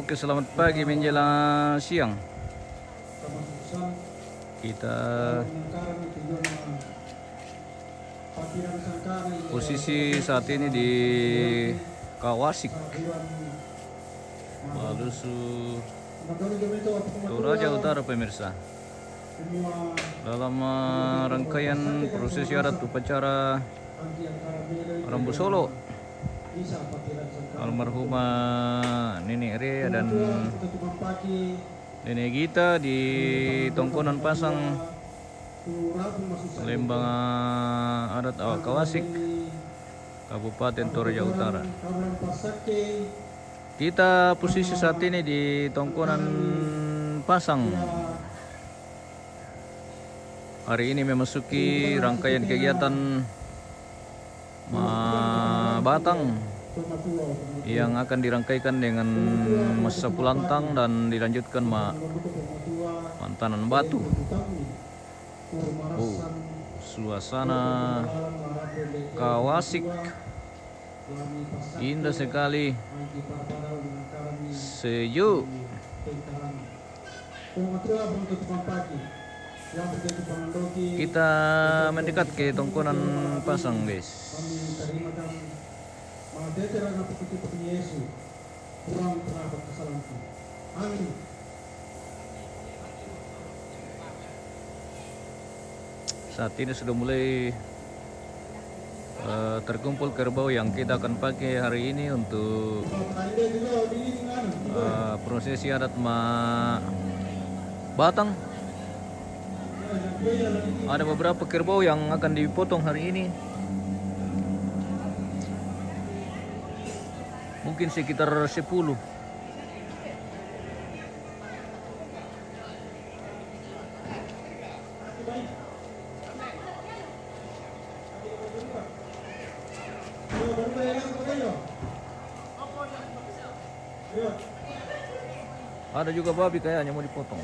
Oke, selamat pagi menjelang siang. Kita posisi saat ini di Kawasik, Malusu, Toraja Utara pemirsa. Dalam rangkaian prosesi adat upacara Rambu Solo almarhumah Nenek Rea dan Nenek Gita di Tongkonan Pasang, Lembang Adat Awak Kawasik, Kabupaten Toraja Utara. Kita posisi saat ini di Tongkonan Pasang. Hari ini memasuki rangkaian kegiatan Batang yang akan dirangkaikan dengan masa pulantang dan dilanjutkan mantanan batu. Suasana Kawasik indah sekali, sejuk. Kita mendekat ke Tongkonan Pasang, guys. Saat ini sudah mulai terkumpul kerbau yang kita akan pakai hari ini untuk prosesi adat Batang. Ada beberapa kerbau yang akan dipotong hari ini. Mungkin sekitar 10. Ada juga babi kayaknya mau dipotong.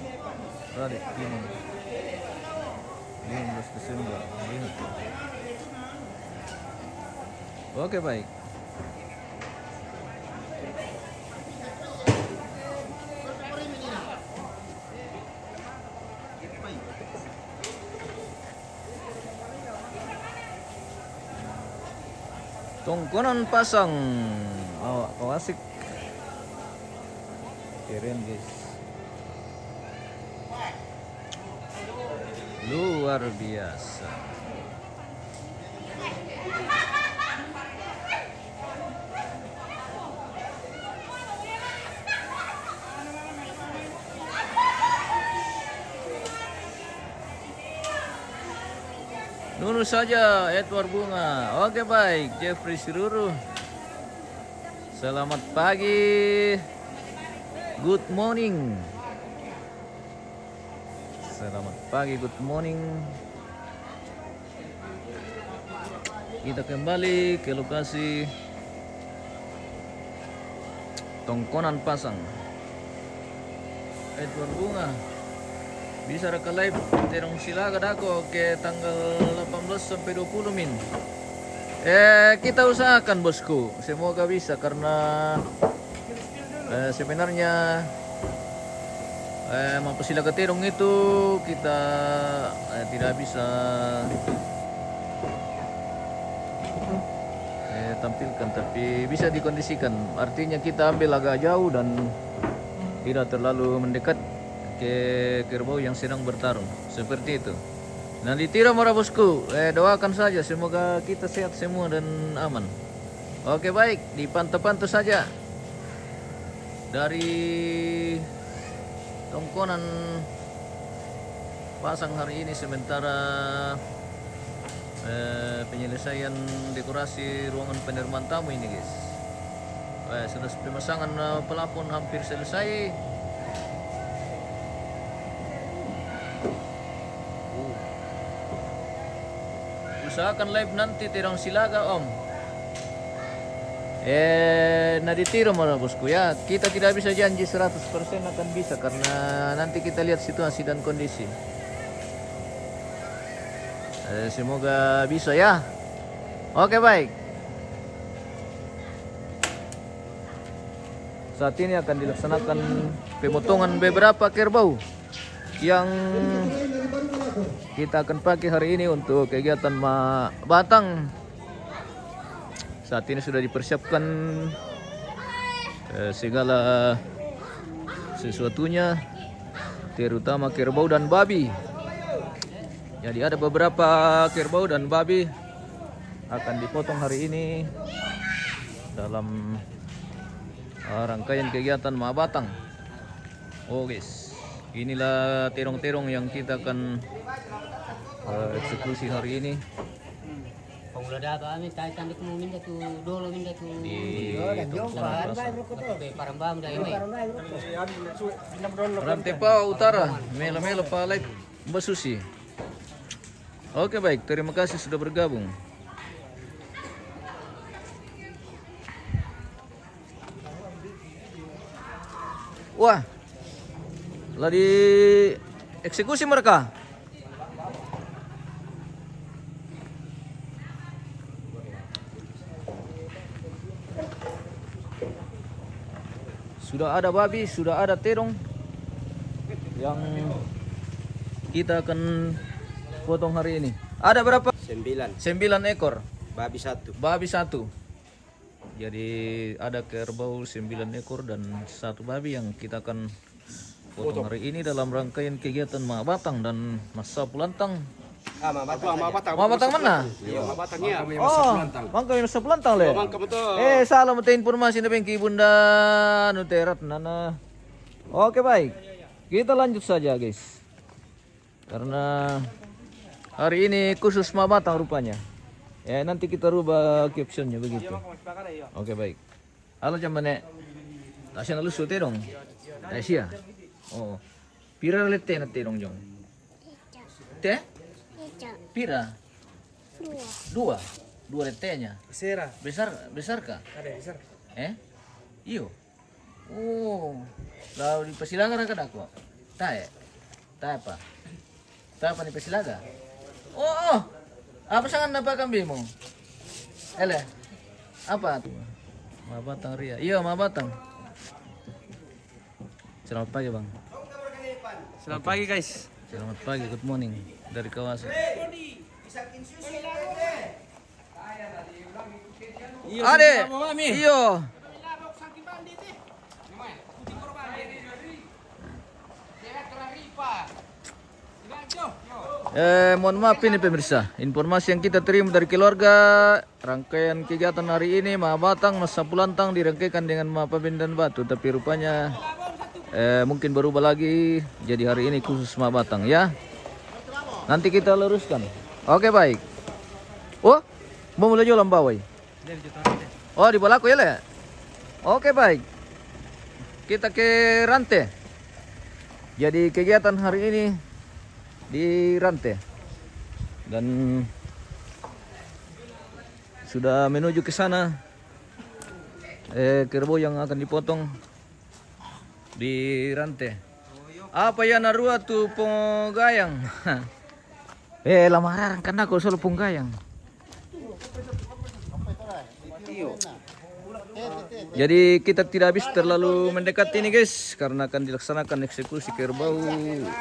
Ada ini. 15 Desember. Lihat. Oke, baik. Tongkonan Pasang, Kawasik. Keren, guys. Luar biasa. Nunu saja Edward Bunga. Oke, baik. Jeffrey Siruru. Selamat pagi. Good morning. Selamat pagi, good morning. Kita kembali ke lokasi Tongkonan Pasang. Edward Bunga. Bisa reka live terong silakan aku ke tanggal 18 sampai 20 min. Kita usahakan, bosku. Semoga bisa karena sebenarnya Mampusila Keterong itu kita tidak bisa tampilkan, tapi bisa dikondisikan. Artinya kita ambil agak jauh dan tidak terlalu mendekat ke kerbau yang sedang bertarung, seperti itu. Nah, ditiram para bosku, doakan saja semoga kita sehat semua dan aman. Oke, baik, dipantau-pantau saja dari Tongkonan Pasang hari ini sementara penyelesaian dekorasi ruangan penerimaan tamu ini, guys. Sudah pemasangan pelafon hampir selesai. Usahakan live nanti terang silaga, Om. Naditiro mana bosku ya. Kita tidak bisa janji 100% akan bisa karena nanti kita lihat situasi dan kondisi. Semoga bisa ya. Oke, baik. saat ini akan dilaksanakan pemotongan beberapa kerbau yang kita akan pakai hari ini untuk kegiatan batang. Saat ini sudah dipersiapkan segala sesuatunya, terutama kerbau dan babi. Jadi ada beberapa kerbau dan babi akan dipotong hari ini dalam rangkaian kegiatan batang. Oh guys, inilah terong-terong yang kita akan eksekusi hari ini. Pengulah kami taitan di kemu minda tu dolo minda tu Di parambam dah ini. Rantepa Utara, Mela-mela Palek, Mbak Susi. Oke baik, terima kasih sudah bergabung. Wah, lagi eksekusi mereka. Sudah ada babi, sudah ada terong yang kita akan potong hari ini. Ada berapa? 9. 9 ekor. Babi 1. Babi 1. Jadi ada kerbau 9 ekor dan 1 babi yang kita akan potong hari ini dalam rangkaian kegiatan batang dan masa pulantang. Mabatang Batang mana? Iya, mabatangnya. Oh, mangka masa pulantang le. Mangka betul. Salah mata informasi na bengki bunda nuterat nana. Oke baik, kita lanjut saja guys. Karena hari ini khusus batang rupanya. Ya nanti kita rubah captionnya begitu. Oke baik. Halo jamane. Tasya nalu sute dong. Tasya. Oh. Pira lete na terong jong. Teh? Pira? Dua. Dua letenya. Besar kah? Ada besar. Iyo. Oh. Lalu di Pasilaga ra kada ko. Tae. Tae apa? Tae apa di Pasilaga? Oh. Apa sangan napa kambing mo? Ele. Apa tuh? Mabatang Ria. Iya, Mabatang. Selamat pagi, Bang. Selamat pagi guys. Selamat pagi, good morning dari kawasan. Ade, iyo. Mohon maaf ini pemirsa, informasi yang kita terima dari keluarga, rangkaian kegiatan hari ini batang masa pulantang dirangkaikan dengan Pabindan Batu, tapi rupanya mungkin berubah lagi jadi hari ini khusus batang ya. Nanti kita luruskan. Oke baik. Oh, mau mulai jualan bawai. Oh di balaku ya le. Oke baik. Kita ke Rante. Jadi kegiatan hari ini di Rante dan sudah menuju ke sana. Kerbau yang akan dipotong di Rante. Apa ya narua tu penggayang? Lamaran kan aku selalu penggayang. Jadi kita tidak habis terlalu mendekat ini guys, karena akan dilaksanakan eksekusi kerbau.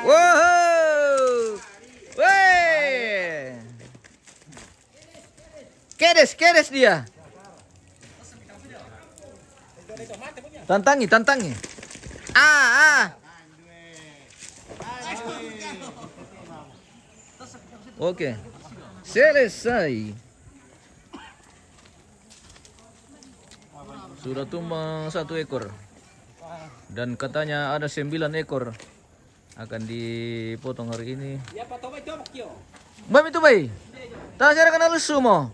Wow, weh, kedes dia. Tantangi. Oke, selesai. Sudah tumbang 1 ekor. Dan katanya ada 9 ekor akan dipotong hari ini. Bam itu bay. Tak saya kenal lusu mo.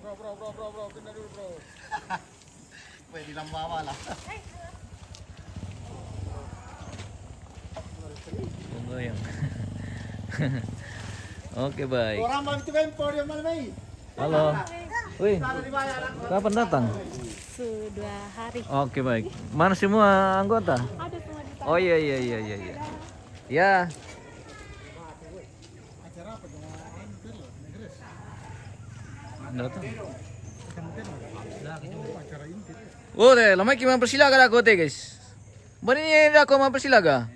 Pwede lang bawa lah. Pengoyang. Oke baik. Orang bang itu kan podium mana bay? Halo. Wih, kapan datang? Sudah hari. Oke baik. Mana semua anggota? Ada semua di Oh iya. Ya. Datang. Oh deh, lama kita persilakan aku teh guys. Bani ako mampasilaga.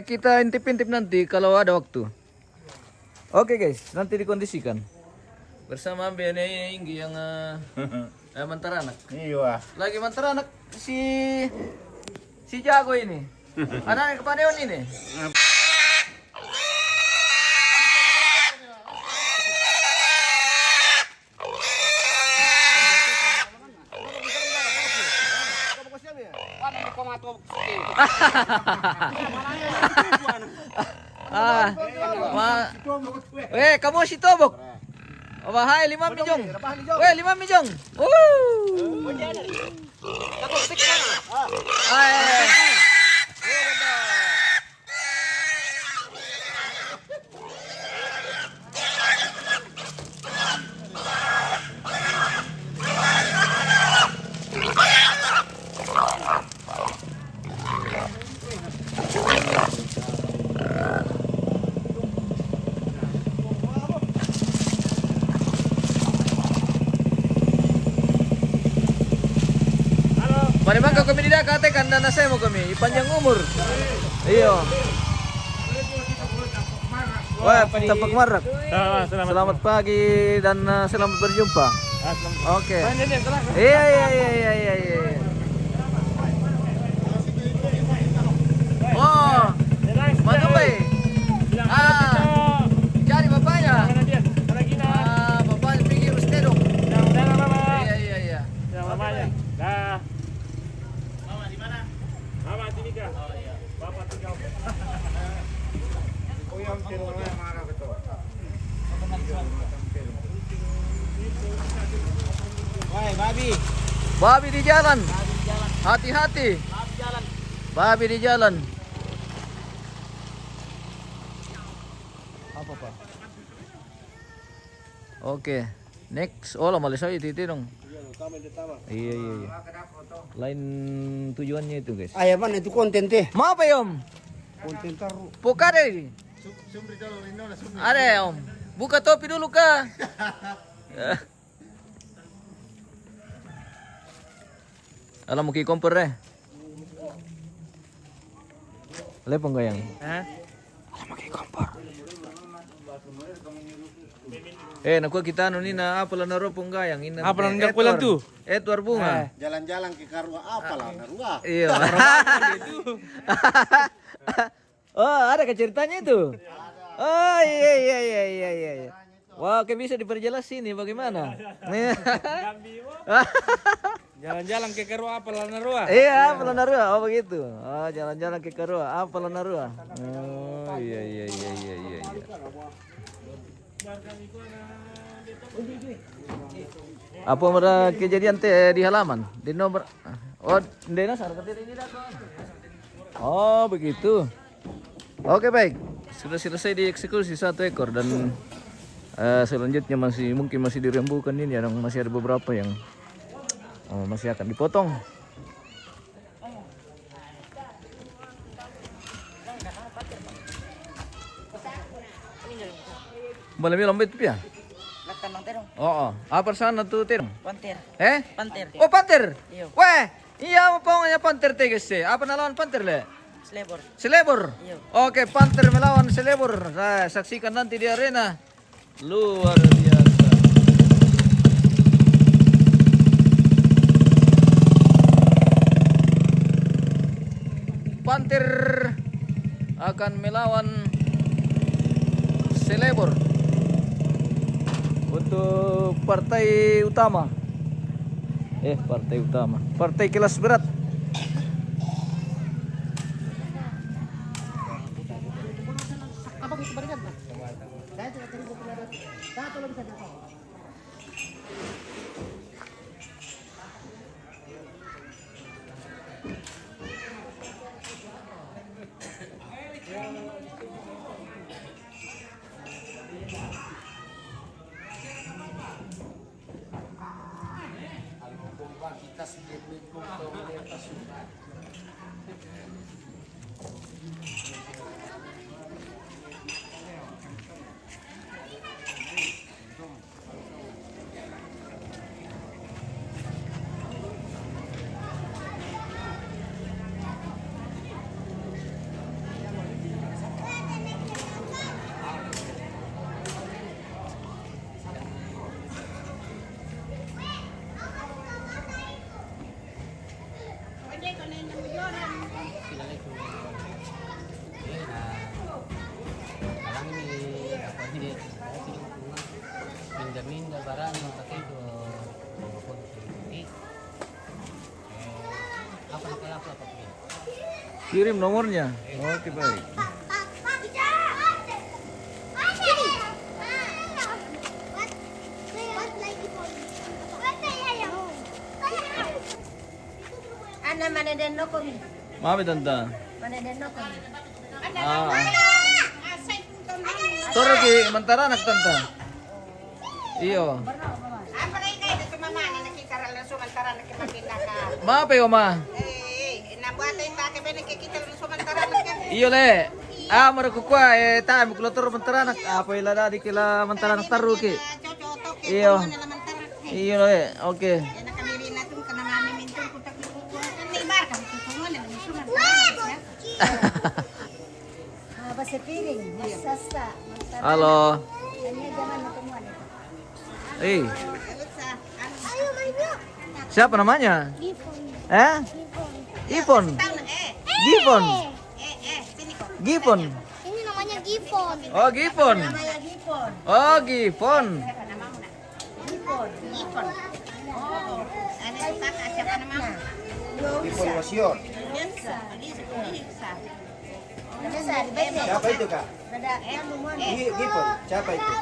Kita intip-intip nanti kalau ada waktu. Oke guys, nanti dikondisikan. Bersama Ambil Inggi yang Mantaranak. Iya. Lagi Mantaranak si Jago ini. Anak kepadeon ini. Kamu si Tobok. Bahai 5 mijong. 5 mijong. Mari bangka kami tidak katakan dan saya mau kami panjang umur. Iya. Wah, tapak marak. Selamat pagi dan selamat berjumpa. Oke. Iya. Oh, mana baik? Cari bapaknya. Bapaknya pergi Rustedong. Iya. Babi di jalan. Hati-hati. Babi di jalan. Apa Pak? Oke. Next. Oh lah malah saya itu dong. Iya. Lain tujuannya itu guys. Ayah mana itu konten teh? Mau apa ya Om? Konten taruh. Pokade ini. Ada ya Om. Buka topi dulu kah? Alam mau kompor deh. Lepong gayang. Alam mau kompor. Naku kita anu ni na apa lah naro penggayang ini. Apa lah nggak pulang tuh? Etwar bunga. Jalan-jalan ke Karua apalah Karua. Iya. Oh, ada ke ceritanya itu? Oh, iya. Wah, kayak bisa diperjelas ini bagaimana? Jalan-jalan ke Karua apalah Narua. Iya, apalah Narua. Oh, begitu. Oh, jalan-jalan ke Karua apalah Narua. Oh, iya. Apa ada kejadian di halaman di nomor Dena ini datang. Oh begitu. Oke baik, sudah selesai dieksekusi 1 ekor dan selanjutnya mungkin masih dirembukan ini, yang masih ada beberapa yang masih akan dipotong. Boleh bilang betul ya? Oh, apa sana tuh terong? Panter. Panter. Oh, panter. Iya. Weh, iya pokoknya panter tegas sih. Apa lawan panter le? Selebor. Selebor. Iya. Oke, panter melawan selebor. Nah, saksikan nanti di arena. Luar biasa. Panter akan melawan selebor. Untuk partai utama. Partai kelas berat. kilala itu. Sekarang ini apa ini? Minda barang pakai itu apa Kirim nomornya. Oke, baik. Ana mana den no komi. Maaf ya, Tante. Mana den no komi. Ah. Toro ki mentara anak Tante. Iyo. Apa kay kay dito mama ni nakikaral na sumantara nakipagkita ka. Maaf ya, Oma. Nabuhat ay bakit ba nakikita na sumantara ka. Iyo le. Ah, mara kukwa tayo kulotor mentara anak apa ila di kila mentara anak taru ki. Chochoto kay Iyo. nalamantara. Iyo le. Oke. Nakamili na tong kanangami minto ko takikuha. Ni bar ka tutungan na sumantara. Basta piring, sasta. Halo. Kanya zaman natemuan. Eh, siapa namanya? Ipon. Gipon. Sini kok. Gipon. Ini namanya Gipon. Oh, Gipon. Namanya Gipon. Oh, Gipon. Siapa namamu nak? Gipon. Gipon. Oh, ada kakak siapa namamu? Gipon Wasion. Biasa. Biasa. Siapa itu kak? Gipon. Siapa itu?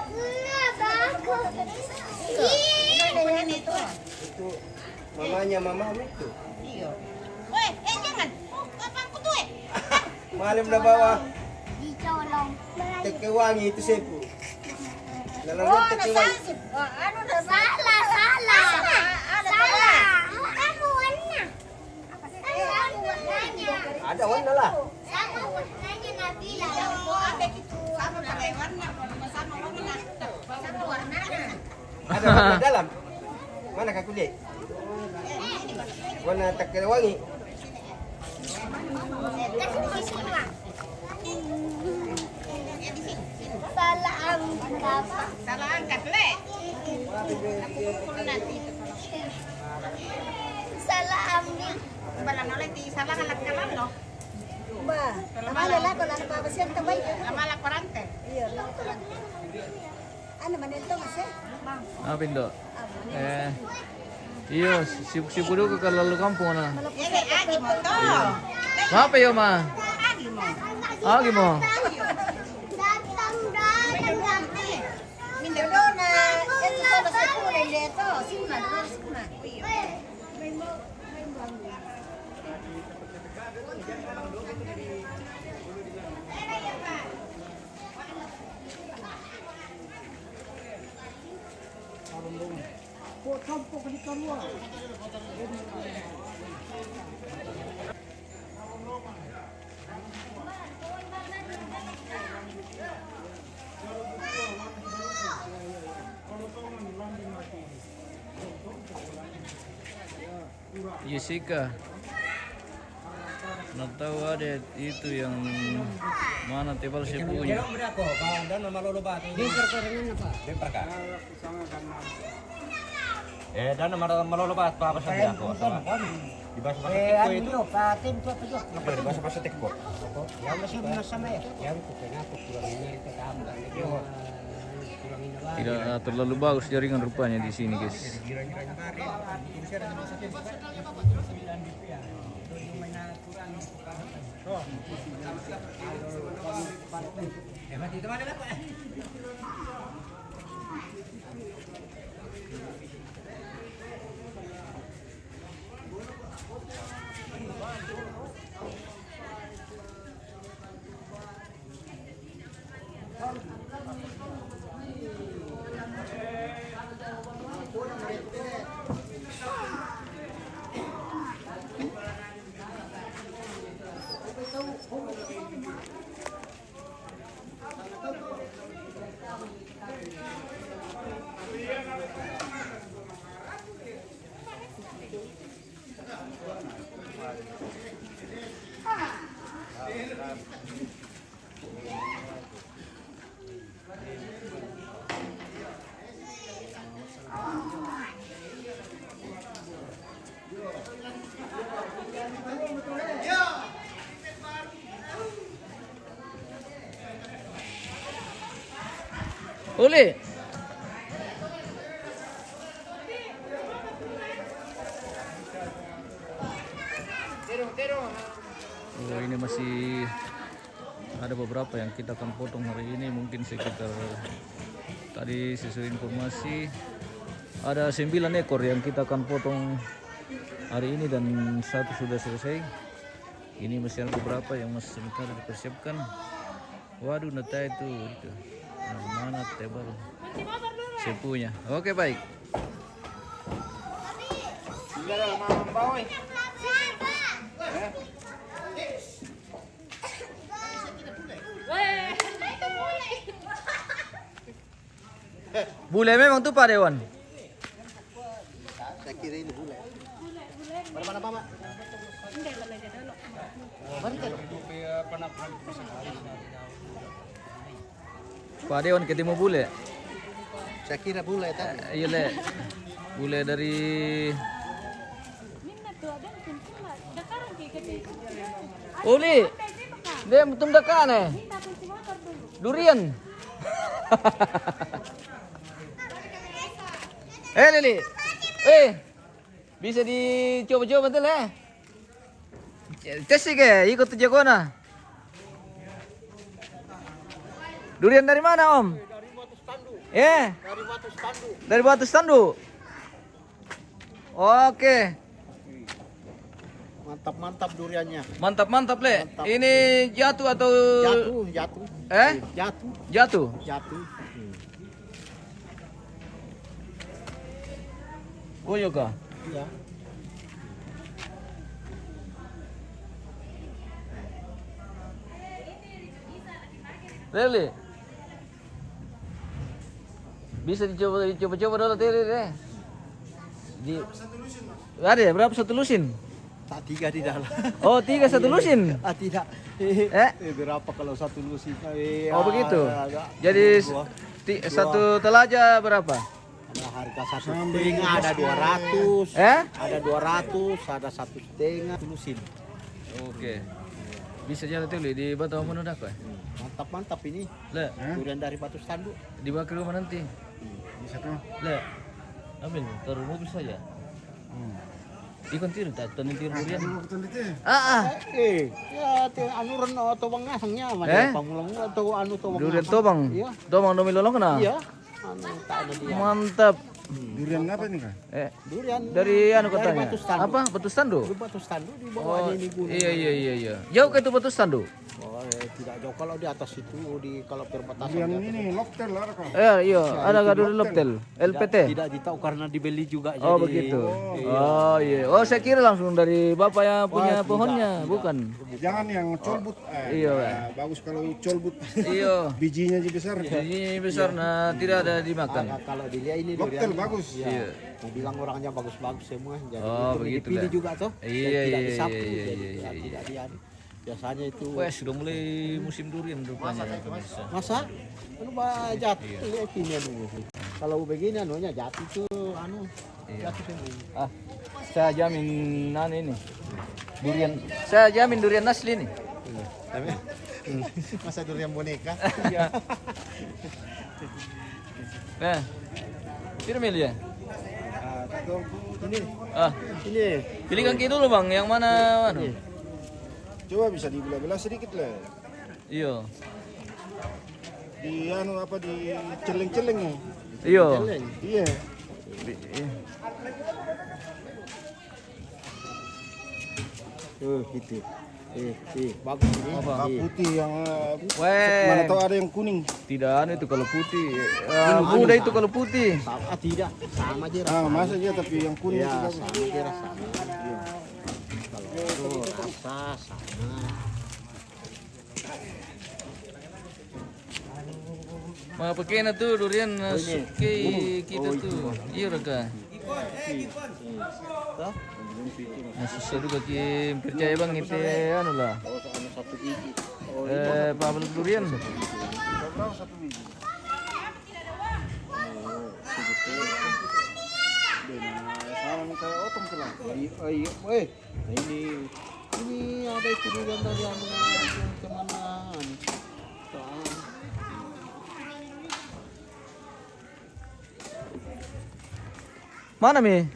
Itu mamanya mamamu itu. Iya. Woi, jangan. Apa aku tuh? Malam udah bawa Dicolong. tekewangi itu sepu. Dalamnya tekewangi. Salah. Kamu warna. Ada warna lah. Sama warnanya Nabila. Ada gitu. Sama pakai warna, sama warna. Satu warnanya. Ada warna dalam. Mana kak kuliah? Warna tekewangi. Salah angkat. Salah angkat, Le. Aku pukul nanti. Salah ambil. Balan oleh di salah alat kalam loh. Ba, amala la ko na napapasyan tambay. Lama laporan teh. Iya, la ko lang. Ano man ito kasi? Apa Indo? Iyo, si Pudu ke kalau kampung na. Ini agi mo to. Apa yo, Ma? Agi mo. Agi mo. Datang. Minda Pero na, ito sa sa kulay dito. Sima, sima. Jessica. Nak tahu ada itu yang mana tebal sepunya. Dan malulubat pa sa dia ko. Di ba sa ko itu? Patin to pa yo. Di ba sa tek ko? Yan na siya sama eh. Tidak terlalu bagus jaringan rupanya di sini, guys. Uli. Oh, ini masih ada beberapa yang kita akan potong hari ini, mungkin sekitar tadi sesuai informasi ada 9 ekor yang kita akan potong hari ini dan 1 sudah selesai. Ini masih ada beberapa yang masih sebentar dipersiapkan. Waduh, nata itu. Nah, mana tebal sepunya. Oke, baik. Bule memang tuh Pak Dewan. Saya kira ini bule. Mana Pak? Pak Dewan ketemu bule. Saya kira bule tadi. Iya le. Bule dari Uli. Dia betul dekat nih. Durian. Lili. Bisa dicoba-coba betul tes sih ke, ikut tuh na. Durian dari mana Om? Dari Batu Standu. Dari Batu Standu. Dari Batu Standu. Oke. Mantap duriannya. Mantap le. Mantap. Ini jatuh atau Jatuh. Jatuh. Jatuh. Oh iya kah? Iya. Really? Bisa dicoba dulu deh. Ada ya, berapa satu lusin? Tak 3 di dalam. Oh, 3 satu lusin. Tidak. Berapa kalau satu lusin? Oh begitu. Jadi satu telaja berapa? Ada harga 1,5, ada 200. Ada 200, ada 1,5 lusin. Oke. Bisa jalan tuh di Batu Amun udah kok. Mantap ini. Le, Durian dari Batu Standu. dibawa ke rumah nanti. Bisa tuh. Le, ambil taruh mobil saja. Ikon tiru tak tiru durian. Ya anu reno atau bang ngasangnya mana pamulang atau anu to bang. Durian tobang. Iya. Tobang domi lolong kena. Iya. Anu tak ada dia. Mantap. Durian apa nih Kak? Durian Dari anu katanya. Batu Standu. Apa? Batu Standu? Di Batu Standu di Oh, bawahnya ini gunung. iya. Jauh ke itu Batu Standu? Oh, tidak jauh kalau di atas itu kalau perbatasan. Durian di atas. ini loktel lah Kak. Iya, ada gadu Loptel, LPT. Tidak ditahu karena dibeli juga Oh jadi. begitu. Oh iya. Oh saya kira langsung dari bapak yang punya Wah, pohonnya, tidak. bukan? Jangan yang colbut. Iya, Pak. Bagus kalau colbut. Iya. Bijinya jadi besar. Ini besar, nah tidak ada dimakan. Kalau dilihat ini Loktel durian. bagus. Iya. Dibilang orangnya bagus-bagus semua. Jadi Oh, itu begitu dipilih lah. juga toh. Iya, Dan tidak iya, disapu. iya, Jadi iya, iya. tidak diadu. Biasanya itu. Wah sudah mulai musim durian rupanya. Masa? Anu jatuh lihat ini anu. Kalau begini anunya jatuh tuh anu. Jatuh semua. Saya jamin ini durian. Saya jamin durian asli nih. Masa durian boneka? Iya. Nah, pilih ya. Ini. Ini. Pilih kaki dulu bang, yang mana? Anu? Coba bisa dibelah-belah sedikit lah. Iya. Di anu apa di celeng-celeng nih. Iya. Iya. Gitu. Bagus ini. Apa? Putih yang Weh. mana tahu ada yang kuning. Tidak anu itu kalau putih. Muda itu kalau putih. Tidak, sama aja Ah, masa aja tapi yang kuning Ya, itu bagus. sama aja rasanya. Kalau itu rasa sama. Mga pakai na tuh durian suki kita tuh. Iya raka. Susah juga Kim. Percaya bang itu anu lah. Anu satu biji. Pabel durian. Berapa satu biji? Sama nih kayak otom tuh lah. Iya, ini ada itu durian dari anu yang kemana? Mana Mi?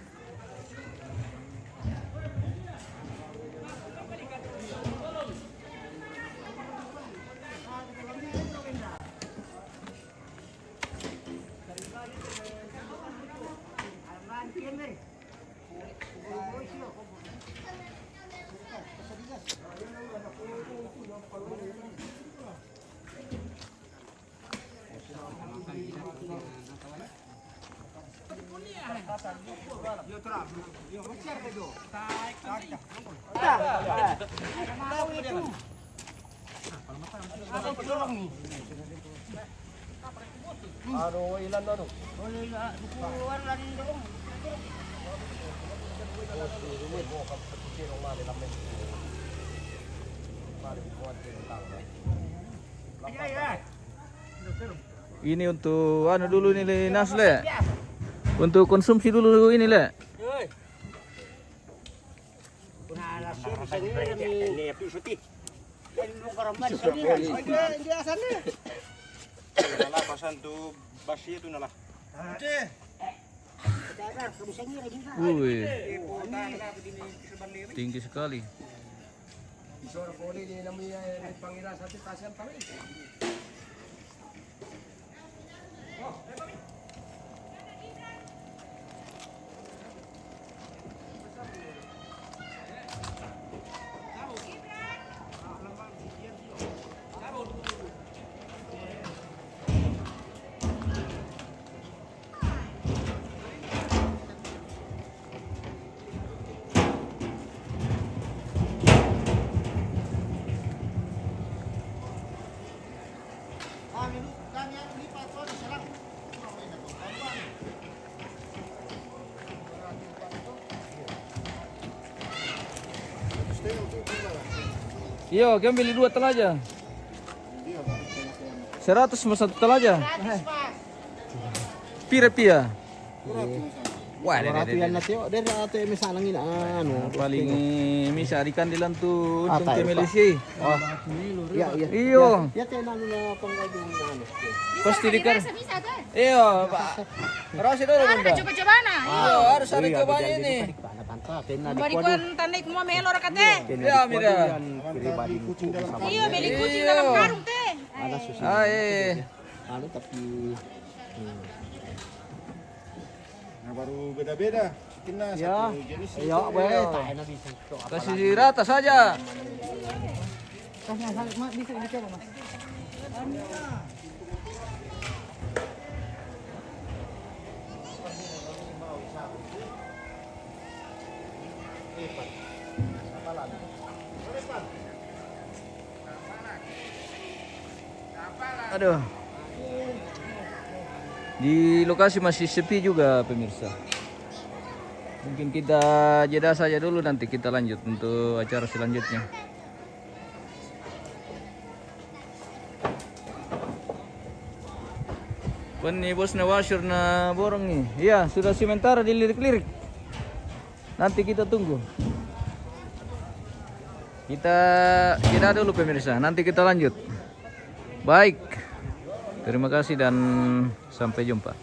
Ini untuk anu dulu nih Nas Le. Untuk konsumsi dulu ini Le. Nalah pasan tuh basi itu nalah. Wih, tinggi sekali. Iya, kami beli 2 telaja. 100 sama 1 telaja. Pira-pira. Wah, Ratu yan na tiyo. Dari ratu yung misalang ina. Ano. paling misa di kandilan tu untung tayo ke pa. Malaysia. Oh. Iya, iya. Iyo. Ya tayo na ano na panggaling na ano. Pasti dikar. Bisa tuh. Iyo, Pak. Harus itu Ada bunda. coba-coba na. Iyo, harus ada cobaan ini. Bari ko tanay mo melor ka te. Ya, mira. Iya, beli kucing dalam karung te. Ah, eh. Ano tapi Nah, baru beda-beda. Kita ya, satu jenis. ya, boleh. Tayo na bisa. Kasih rata saja. Bisa dicoba mas. Aduh. Di lokasi masih sepi juga pemirsa. Mungkin kita jeda saja dulu, nanti kita lanjut untuk acara selanjutnya. Nih bosnya washer na borong nih. Iya, sudah sementara dilirik-lirik. Nanti kita tunggu. Kita jeda dulu pemirsa, nanti kita lanjut. Baik. Terima kasih dan sampai jumpa.